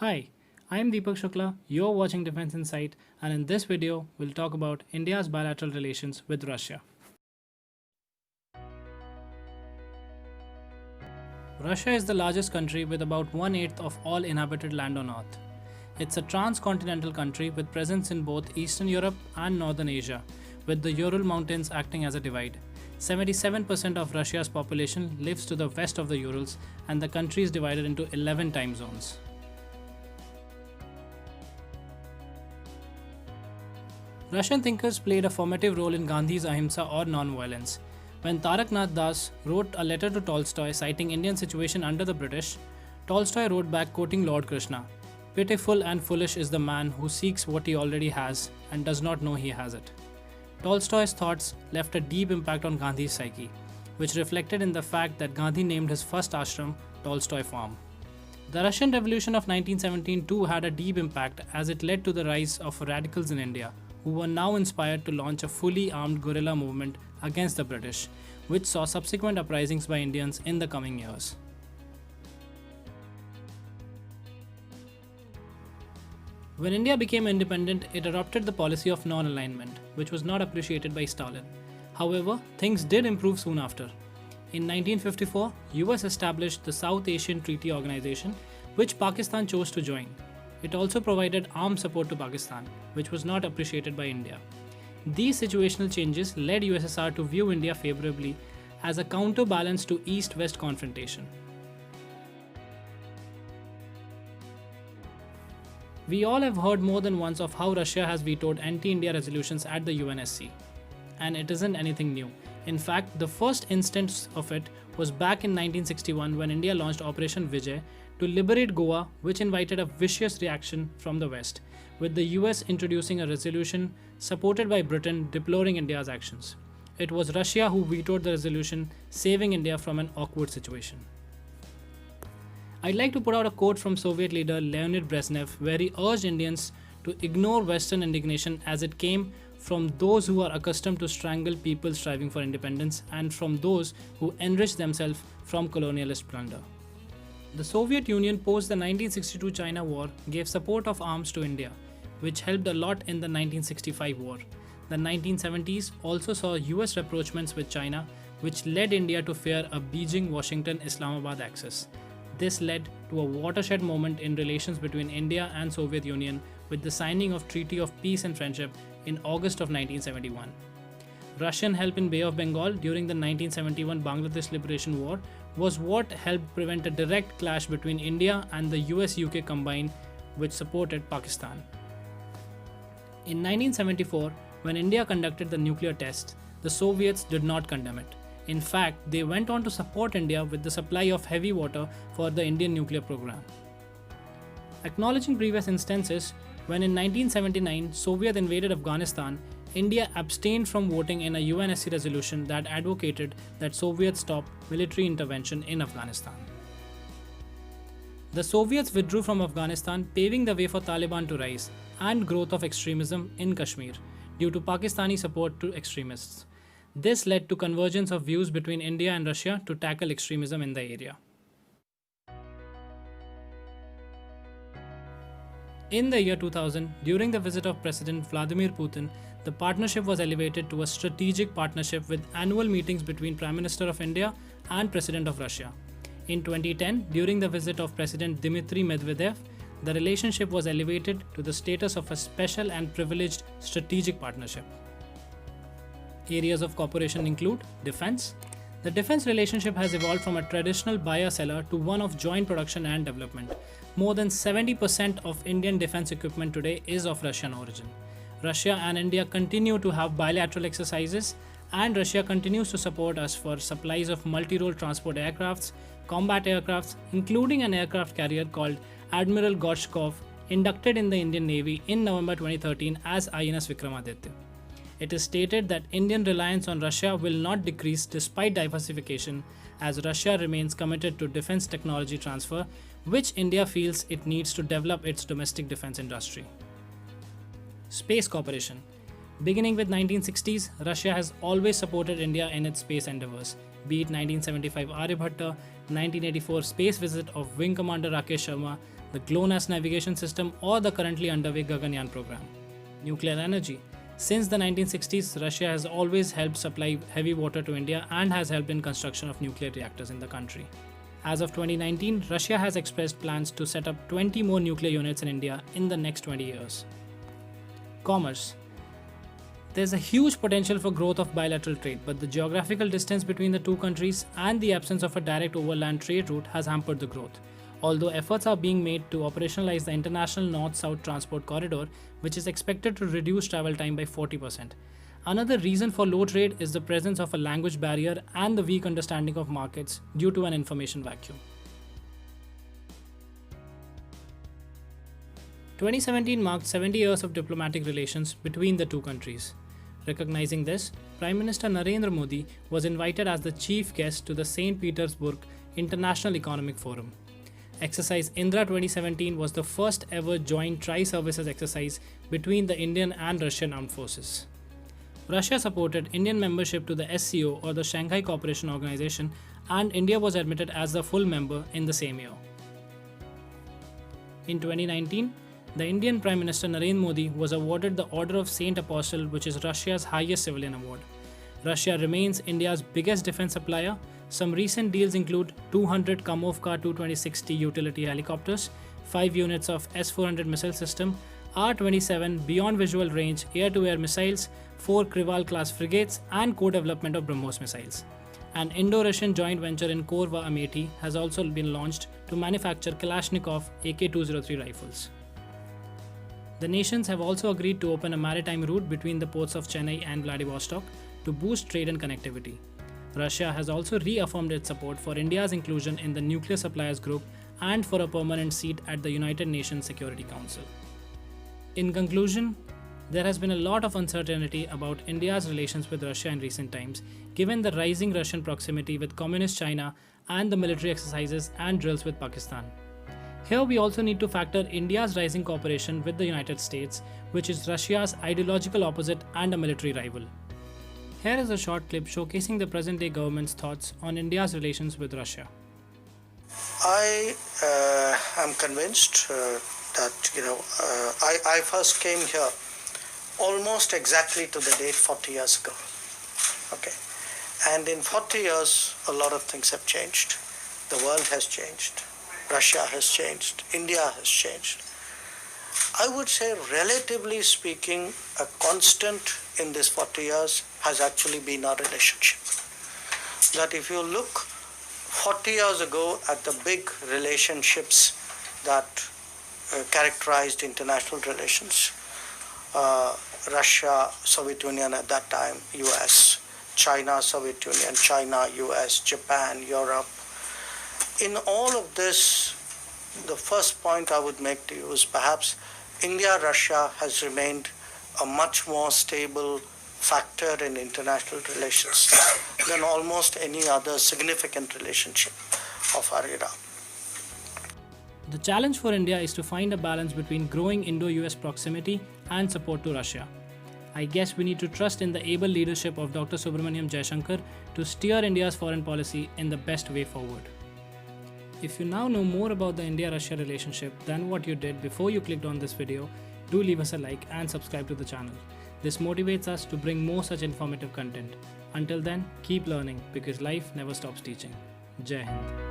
Hi, I am Deepak Shukla, you're watching Defense Insight, and in this video, we'll talk about India's bilateral relations with Russia. Russia is the largest country with about 1/8 of all inhabited land on Earth. It's a transcontinental country with presence in both Eastern Europe and Northern Asia, with the Ural Mountains acting as a divide. 77% of Russia's population lives to the west of the Urals, and the country is divided into 11 time zones. Russian thinkers played a formative role in Gandhi's ahimsa or non-violence. When Tarak Nath Das wrote a letter to Tolstoy citing Indian situation under the British, Tolstoy wrote back quoting Lord Krishna, "Pitiful and foolish is the man who seeks what he already has and does not know he has it." Tolstoy's thoughts left a deep impact on Gandhi's psyche, which reflected in the fact that Gandhi named his first ashram Tolstoy Farm. The Russian Revolution of 1917 too had a deep impact as it led to the rise of radicals in India, who were now inspired to launch a fully armed guerrilla movement against the British, which saw subsequent uprisings by Indians in the coming years. When India became independent, it adopted the policy of non-alignment, which was not appreciated by Stalin. However, things did improve soon after. In 1954, US established the South Asian Treaty Organization, which Pakistan chose to join. It also provided armed support to Pakistan, which was not appreciated by India. These situational changes led USSR to view India favorably as a counterbalance to East-West confrontation. We all have heard more than once of how Russia has vetoed anti-India resolutions at the UNSC. And it isn't anything new. In fact, the first instance of it was back in 1961 when India launched Operation Vijay to liberate Goa, which invited a vicious reaction from the West, with the US introducing a resolution supported by Britain deploring India's actions. It was Russia who vetoed the resolution, saving India from an awkward situation. I'd like to put out a quote from Soviet leader Leonid Brezhnev, where he urged Indians to ignore Western indignation as it came from those who are accustomed to strangle people striving for independence and from those who enrich themselves from colonialist plunder. The Soviet Union post the 1962 China War gave support of arms to India, which helped a lot in the 1965 war. The 1970s also saw US rapprochements with China, which led India to fear a Beijing-Washington-Islamabad axis. This led to a watershed moment in relations between India and Soviet Union with the signing of Treaty of Peace and Friendship in August of 1971. Russian help in Bay of Bengal during the 1971 Bangladesh Liberation War was what helped prevent a direct clash between India and the US-UK combined, which supported Pakistan. In 1974, when India conducted the nuclear test, the Soviets did not condemn it. In fact, they went on to support India with the supply of heavy water for the Indian nuclear program. Acknowledging previous instances, when in 1979 Soviet invaded Afghanistan, India abstained from voting in a UNSC resolution that advocated that Soviets stop military intervention in Afghanistan. The Soviets withdrew from Afghanistan, paving the way for Taliban to rise and growth of extremism in Kashmir due to Pakistani support to extremists. This led to convergence of views between India and Russia to tackle extremism in the area. In the year 2000, during the visit of President Vladimir Putin, the partnership was elevated to a strategic partnership with annual meetings between Prime Minister of India and President of Russia. In 2010, during the visit of President Dmitry Medvedev, the relationship was elevated to the status of a special and privileged strategic partnership. Areas of cooperation include defense. The defense relationship has evolved from a traditional buyer-seller to one of joint production and development. More than 70% of Indian defense equipment today is of Russian origin. Russia and India continue to have bilateral exercises, and Russia continues to support us for supplies of multi-role transport aircrafts, combat aircrafts, including an aircraft carrier called Admiral Gorshkov, inducted in the Indian Navy in November 2013 as INS Vikramaditya. It is stated that Indian reliance on Russia will not decrease despite diversification, as Russia remains committed to defense technology transfer, which India feels it needs to develop its domestic defense industry. Space cooperation. Beginning with 1960s, Russia has always supported India in its space endeavors, be it 1975 Aryabhatta, 1984 space visit of Wing Commander Rakesh Sharma, the GLONASS navigation system, or the currently underway Gaganyaan program. Nuclear energy. Since the 1960s, Russia has always helped supply heavy water to India and has helped in construction of nuclear reactors in the country. As of 2019, Russia has expressed plans to set up 20 more nuclear units in India in the next 20 years. Commerce. There's a huge potential for growth of bilateral trade, but the geographical distance between the two countries and the absence of a direct overland trade route has hampered the growth. Although efforts are being made to operationalize the International North-South Transport Corridor, which is expected to reduce travel time by 40%. Another reason for low trade is the presence of a language barrier and the weak understanding of markets due to an information vacuum. 2017 marked 70 years of diplomatic relations between the two countries. Recognizing this, Prime Minister Narendra Modi was invited as the chief guest to the St. Petersburg International Economic Forum. Exercise Indra 2017 was the first ever joint tri-services exercise between the Indian and Russian armed forces. Russia supported Indian membership to the SCO, or the Shanghai Cooperation Organization, and India was admitted as the full member in the same year. In 2019, the Indian Prime Minister Narendra Modi was awarded the Order of Saint Apostle, which is Russia's highest civilian award. Russia remains India's biggest defense supplier. Some recent deals include 200 Kamovka Tu-26T utility helicopters, 5 units of S-400 missile system, R-27 beyond visual range air-to-air missiles, 4 Krival-class frigates, and co-development of BrahMos missiles. An Indo-Russian joint venture in Korva, Amethi has also been launched to manufacture Kalashnikov AK-203 rifles. The nations have also agreed to open a maritime route between the ports of Chennai and Vladivostok to boost trade and connectivity. Russia has also reaffirmed its support for India's inclusion in the Nuclear Suppliers Group and for a permanent seat at the United Nations Security Council. In conclusion, there has been a lot of uncertainty about India's relations with Russia in recent times, given the rising Russian proximity with Communist China and the military exercises and drills with Pakistan. Here we also need to factor India's rising cooperation with the United States, which is Russia's ideological opposite and a military rival. Here is a short clip showcasing the present-day government's thoughts on India's relations with Russia. I am convinced that I first came here almost exactly to the date 40 years ago. Okay, and in 40 years, a lot of things have changed. The world has changed. Russia has changed, India has changed. I would say, relatively speaking, a constant in this 40 years has actually been our relationship. That if you look 40 years ago at the big relationships that characterized international relations, Russia, Soviet Union at that time, US, China, Soviet Union, China, US, Japan, Europe. In all of this, the first point I would make to you is perhaps India-Russia has remained a much more stable factor in international relations than almost any other significant relationship of our era. The challenge for India is to find a balance between growing Indo-US proximity and support to Russia. I guess we need to trust in the able leadership of Dr. Subramaniam Jaishankar to steer India's foreign policy in the best way forward. If you now know more about the India-Russia relationship than what you did before you clicked on this video, do leave us a like and subscribe to the channel. This motivates us to bring more such informative content. Until then, keep learning because life never stops teaching. Jai Hind.